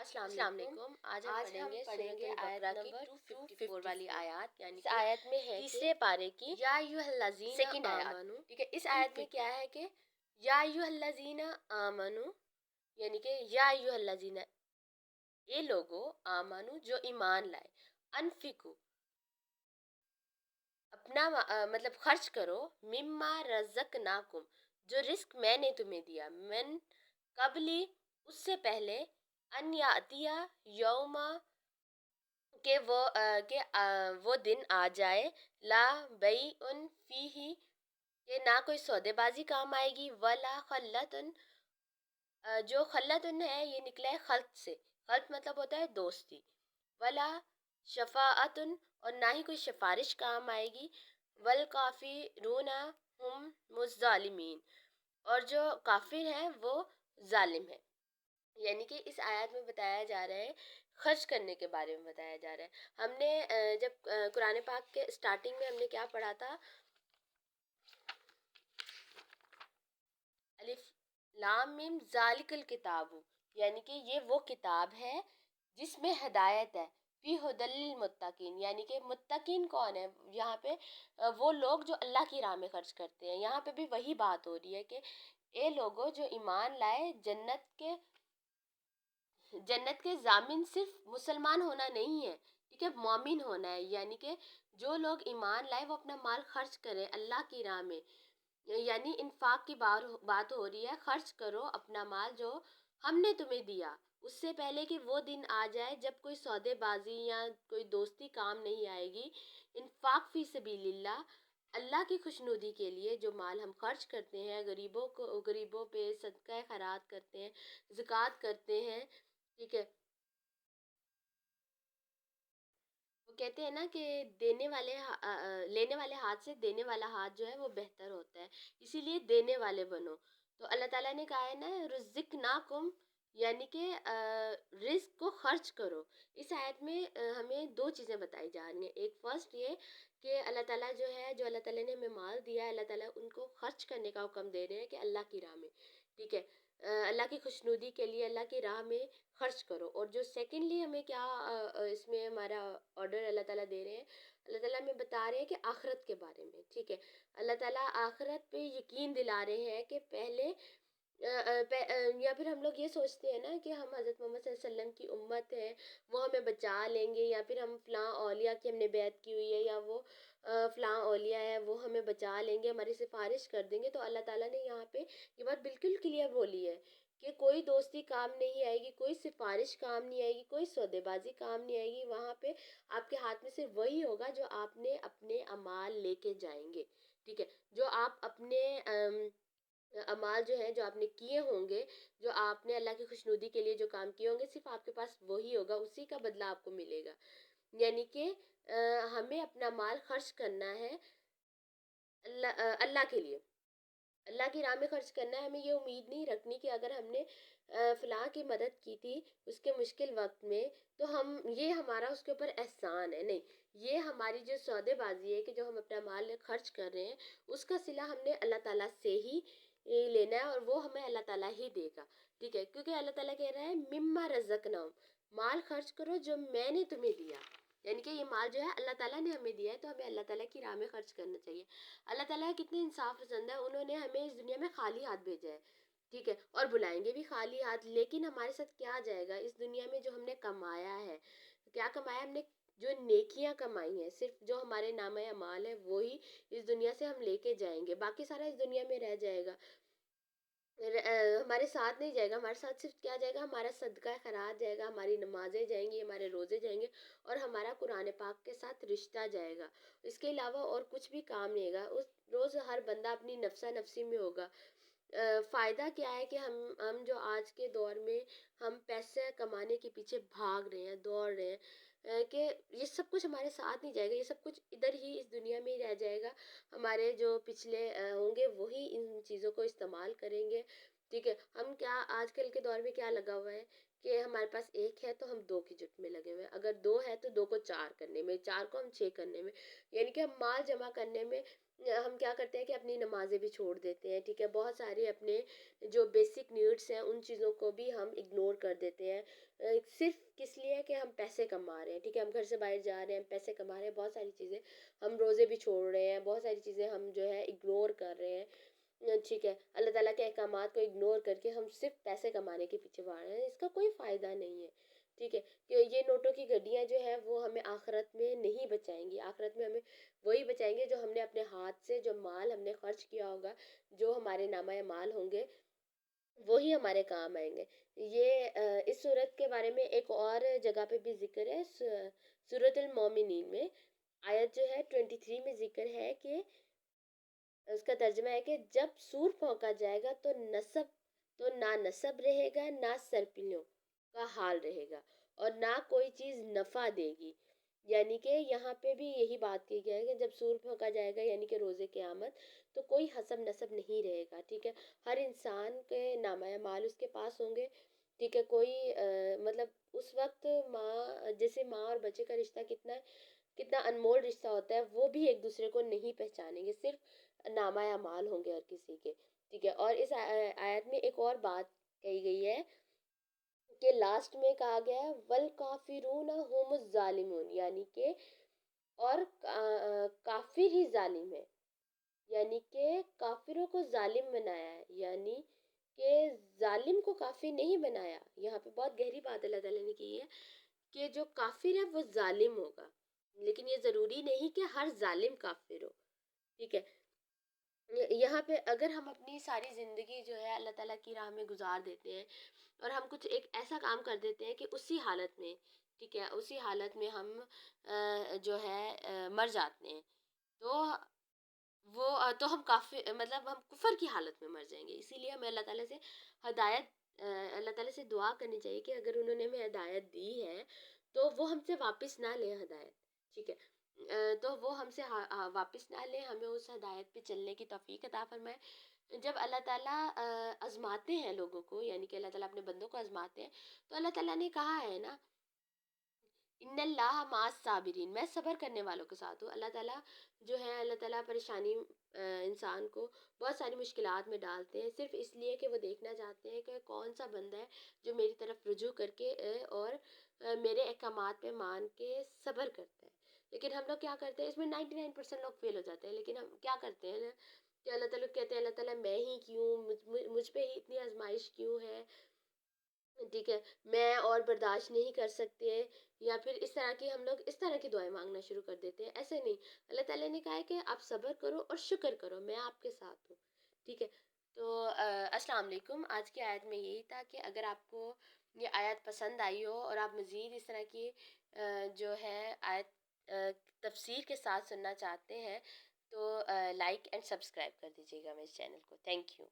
السلام علیکم۔ آج ہم پڑھیں گے آیت نمبر 254 والی آیات، یعنی اس آیت میں ہے تیسرے پارے کی یا ایھا الذین سیکنڈ آیات۔ ٹھیک ہے، اس آیت میں کیا ہے کہ یا ایھا الذین آمنو، یعنی کہ یا ایھا الذین، اے لوگو، آمنو جو ایمان لائے، انفقو اپنا مطلب خرچ کرو، مما رزقناکم جو رزق میں نے تمہیں دیا، من قبلی اس سے پہلے، ان یاتیا یوما کہ وہ دن آ جائے، لا بیع فیہ کہ نہ کوئی سودے بازی کام آئے گی، ولا خلۃ جو خلۃ ہے یہ نکلا ہے خلط سے، خلط مطلب ہوتا ہے دوستی، ولا شفاعت اور نہ ہی کوئی سفارش کام آئے گی، والکافرون ہم الظالمین اور جو کافر ہیں وہ ظالم ہیں۔ یعنی کہ اس آیات میں بتایا جا رہا ہے، خرچ کرنے کے بارے میں بتایا جا رہا ہے۔ ہم نے جب قرآن پاک کے سٹارٹنگ میں ہم نے کیا پڑھا تھا، الف لام میم ذالک الکتاب، یعنی کہ یہ وہ کتاب ہے جس میں ہدایت ہے، فی ھدی للمتقین، یعنی کہ متقین کون ہے، یہاں پہ وہ لوگ جو اللہ کی راہ میں خرچ کرتے ہیں۔ یہاں پہ بھی وہی بات ہو رہی ہے کہ اے لوگوں جو ایمان لائے، جنت کے ضامن صرف مسلمان ہونا نہیں ہے، ٹھیک ہے، مومن ہونا ہے۔ یعنی کہ جو لوگ ایمان لائے وہ اپنا مال خرچ کریں اللہ کی راہ میں، یعنی انفاق کی بات ہو رہی ہے، خرچ کرو اپنا مال جو ہم نے تمہیں دیا، اس سے پہلے کہ وہ دن آ جائے جب کوئی سودے بازی یا کوئی دوستی کام نہیں آئے گی۔ انفاق فی سبیل اللہ، اللہ کی خوشنودی کے لیے جو مال ہم خرچ کرتے ہیں، غریبوں پہ صدقہ خیرات کرتے ہیں، زکوٰۃ کرتے ہیں، ٹھیک ہے، وہ کہتے ہیں نا کہ لینے والے ہاتھ سے دینے والا ہاتھ جو ہے وہ بہتر ہوتا ہے، اسی لیے دینے والے بنو۔ تو اللہ تعالیٰ نے کہا ہے نا رزقناکم، یعنی کہ رزق کو خرچ کرو۔ اس آیت میں ہمیں دو چیزیں بتائی جا رہی ہیں، ایک فرسٹ یہ کہ اللہ تعالیٰ جو ہے، جو اللہ تعالیٰ نے ہمیں مال دیا ہے، اللہ تعالیٰ ان کو خرچ کرنے کا حکم دے رہے ہیں کہ اللہ کی راہ میں، ٹھیک ہے، اللہ کی خوشنودی کے لیے اللہ کی راہ میں خرچ کرو۔ اور جو سیکنڈلی ہمیں کیا اس میں ہمارا آرڈر اللہ تعالیٰ دے رہے ہیں، اللہ تعالیٰ ہمیں بتا رہے ہیں کہ آخرت کے بارے میں، ٹھیک ہے، اللہ تعالیٰ آخرت پہ یقین دلا رہے ہیں کہ پہلے یا پھر ہم لوگ یہ سوچتے ہیں نا کہ ہم حضرت محمد صلی اللہ علیہ وسلم کی امت ہے، وہ ہمیں بچا لیں گے، یا پھر ہم فلاں اولیاء کی ہم نے بیعت کی ہوئی ہے، یا وہ فلاں اولیاء ہے وہ ہمیں بچا لیں گے، ہماری سفارش کر دیں گے۔ تو اللہ تعالیٰ نے یہاں پہ یہ بات بالکل کلیئر بولی ہے کہ کوئی دوستی کام نہیں آئے گی، کوئی سفارش کام نہیں آئے گی، کوئی سودے بازی کام نہیں آئے گی، وہاں پہ آپ کے ہاتھ میں صرف وہی ہوگا جو آپ نے اپنے اعمال لے کے جائیں گے، ٹھیک ہے، جو آپ اپنے اعمال جو ہیں جو آپ نے کیے ہوں گے، جو آپ نے اللہ کی خوشنودی کے لیے جو کام کیے ہوں گے، صرف آپ کے پاس وہی ہوگا، اسی کا بدلہ آپ کو ملے گا۔ یعنی کہ ہمیں اپنا مال خرچ کرنا ہے اللہ کے لیے، اللہ کی راہ میں خرچ کرنا ہے۔ ہمیں یہ امید نہیں رکھنی کہ اگر ہم نے فلاں کی مدد کی تھی اس کے مشکل وقت میں تو یہ ہمارا اس کے اوپر احسان ہے، نہیں، یہ ہماری جو سودے بازی ہے کہ جو ہم اپنا مال خرچ کر رہے ہیں اس کا صلہ ہم نے اللہ تعالیٰ سے ہی لینا ہے، اور وہ ہمیں اللہ تعالیٰ ہی دے گا، ٹھیک ہے، کیونکہ اللہ تعالیٰ کہہ رہا ہے مما رزقناہم، مال خرچ کرو جو میں نے تمہیں دیا، یعنی کہ یہ مال جو ہے اللہ تعالیٰ نے ہمیں دیا ہے، تو ہمیں اللہ تعالیٰ کی راہ میں خرچ کرنا چاہیے۔ اللہ تعالیٰ کتنے انصاف پسند ہے، انہوں نے ہمیں اس دنیا میں خالی ہاتھ بھیجا ہے، ٹھیک ہے، اور بلائیں گے بھی خالی ہاتھ، لیکن ہمارے ساتھ کیا جائے گا اس دنیا میں جو ہم نے کمایا ہے، کیا کمایا ہم نے، جو نیکیاں کمائی ہیں، صرف جو ہمارے نامہ اعمال ہے وہی اس دنیا سے ہم لے کے جائیں گے، باقی سارا اس دنیا میں رہ جائے گا، ہمارے ساتھ نہیں جائے گا، ہمارے ساتھ صرف کیا جائے گا، ہمارا صدقہ خیرات جائے گا، ہماری نمازیں جائیں گی، ہمارے روزے جائیں گے، اور ہمارا قرآن پاک کے ساتھ رشتہ جائے گا، اس کے علاوہ اور کچھ بھی کام نہیں گا۔ اس روز ہر بندہ اپنی نفسا نفسی میں ہوگا۔ فائدہ کیا ہے کہ ہم جو آج کے دور میں ہم پیسے کمانے کے پیچھے بھاگ رہے ہیں، دوڑ رہے ہیں، کہ یہ سب کچھ ہمارے ساتھ نہیں جائے گا، یہ سب کچھ ادھر ہی اس دنیا میں ہی رہ جائے گا، ہمارے جو پچھلے ہوں گے وہی ان چیزوں کو استعمال کریں گے، ٹھیک ہے۔ ہم کیا آج کل کے دور میں کیا لگا ہوا ہے کہ ہمارے پاس ایک ہے تو ہم دو کی جٹ میں لگے ہوئے ہیں، اگر دو ہے تو دو کو چار کرنے میں، چار کو ہم چھ کرنے میں، یعنی کہ ہم مال جمع کرنے میں ہم کیا کرتے ہیں کہ اپنی نمازیں بھی چھوڑ دیتے ہیں، ٹھیک ہے، بہت سارے اپنے جو بیسک نیڈس ہیں ان چیزوں کو بھی ہم اگنور کر دیتے ہیں، صرف کس لیے کہ ہم پیسے کما رہے ہیں، ٹھیک ہے، ہم گھر سے باہر جا رہے ہیں، پیسے کما رہے ہیں، بہت ساری چیزیں، ہم روزے بھی چھوڑ رہے ہیں، بہت ساری چیزیں ہم جو ہے اگنور کر رہے ہیں، ٹھیک ہے، اللہ تعالیٰ کے احکامات کو اگنور کر کے ہم صرف پیسے کمانے کے پیچھے بھاگ رہے ہیں، اس کا کوئی فائدہ نہیں ہے، ٹھیک ہے، کہ یہ نوٹوں کی گڈیاں جو ہے وہ ہمیں آخرت میں نہیں بچائیں گی، آخرت میں ہمیں وہی بچائیں گے جو ہم نے اپنے ہاتھ سے، جو مال ہم نے خرچ کیا ہوگا، جو ہمارے نامہ مال ہوں گے وہی ہمارے کام آئیں گے۔ یہ اس صورت کے بارے میں ایک اور جگہ پہ بھی ذکر ہے، سورۃ المومنین میں آیت جو ہے 23 میں ذکر ہے کہ اس کا ترجمہ ہے کہ جب سور پھونکا جائے گا تو نہ نصب رہے گا، نہ سرپلوں کا حال رہے گا، اور نہ کوئی چیز نفع دے گی، یعنی کہ یہاں پہ بھی یہی بات کی گئی ہے کہ جب سور پھونکا جائے گا یعنی کہ روز قیامت تو کوئی حسب نصب نہیں رہے گا، ٹھیک ہے، ہر انسان کے نامہ مال اس کے پاس ہوں گے، ٹھیک ہے، کوئی مطلب اس وقت ماں، جیسے ماں اور بچے کا رشتہ کتنا انمول رشتہ ہوتا ہے، وہ بھی ایک دوسرے کو نہیں پہچانیں گے، صرف نامہ اعمال ہوں گے ہر کسی کے، ٹھیک ہے، اور اس آیت میں ایک اور بات کہی گئی ہے کہ لاسٹ میں کہا گیا ہے والکافرون هم الظالمون، یعنی کہ اور کافر ہی ظالم ہے، یعنی کہ کافروں کو ظالم بنایا ہے، یعنی کہ ظالم کو کافر نہیں بنایا، یہاں پہ بہت گہری بات اللہ تعالیٰ نے کی ہے کہ جو کافر ہے وہ ظالم ہوگا، لیکن یہ ضروری نہیں کہ ہر ظالم کافر ہو، ٹھیک ہے، یہاں پہ اگر ہم اپنی ساری زندگی جو ہے اللہ تعالیٰ کی راہ میں گزار دیتے ہیں اور ہم کچھ ایک ایسا کام کر دیتے ہیں کہ اسی حالت میں، ٹھیک ہے، اسی حالت میں ہم جو ہے مر جاتے ہیں، تو وہ تو ہم کافی مطلب ہم کفر کی حالت میں مر جائیں گے، اسی لیے ہمیں اللہ تعالیٰ سے ہدایت اللہ تعالیٰ سے دعا کرنی چاہیے کہ اگر انہوں نے ہمیں ہدایت دی ہے تو وہ ہم سے واپس نہ لیں ہدایت، ٹھیک ہے، تو وہ ہم سے واپس نہ لیں، ہمیں اس ہدایت پہ چلنے کی توفیق عطا فرمائے۔ جب اللہ تعالیٰ آزماتے ہیں لوگوں کو، یعنی کہ اللہ تعالیٰ اپنے بندوں کو آزماتے ہیں، تو اللہ تعالیٰ نے کہا ہے نا ان اللہ مع الصابرین، میں صبر کرنے والوں کے ساتھ ہوں، اللہ تعالیٰ جو ہے اللہ تعالیٰ پریشانی انسان کو بہت ساری مشکلات میں ڈالتے ہیں صرف اس لیے کہ وہ دیکھنا چاہتے ہیں کہ کون سا بندہ ہے جو میری طرف رجوع کر کے اور میرے احکامات پہ مان کے صبر کرتا ہے، لیکن ہم لوگ کیا کرتے ہیں، اس میں 99% لوگ فیل ہو جاتے ہیں، لیکن ہم کیا کرتے ہیں نا کہ اللہ تعالیٰ کہتے ہیں اللہ تعالیٰ میں ہی کیوں، مجھ پہ ہی اتنی آزمائش کیوں ہے، ٹھیک ہے، میں اور برداشت نہیں کر سکتے، یا پھر اس طرح کی ہم لوگ اس طرح کی دعائیں مانگنا شروع کر دیتے ہیں، ایسے نہیں، اللہ تعالیٰ نے کہا ہے کہ آپ صبر کرو اور شکر کرو، میں آپ کے ساتھ ہوں، ٹھیک ہے، تو السلام علیکم، آج کی آیت میں یہی تھا کہ اگر آپ کو یہ آیت پسند آئی ہو اور آپ مزید اس طرح کی جو ہے آیت تفسیر کے ساتھ سننا چاہتے ہیں تو لائک اینڈ سبسکرائب کر دیجیے گا میرے چینل کو، تھینک یو۔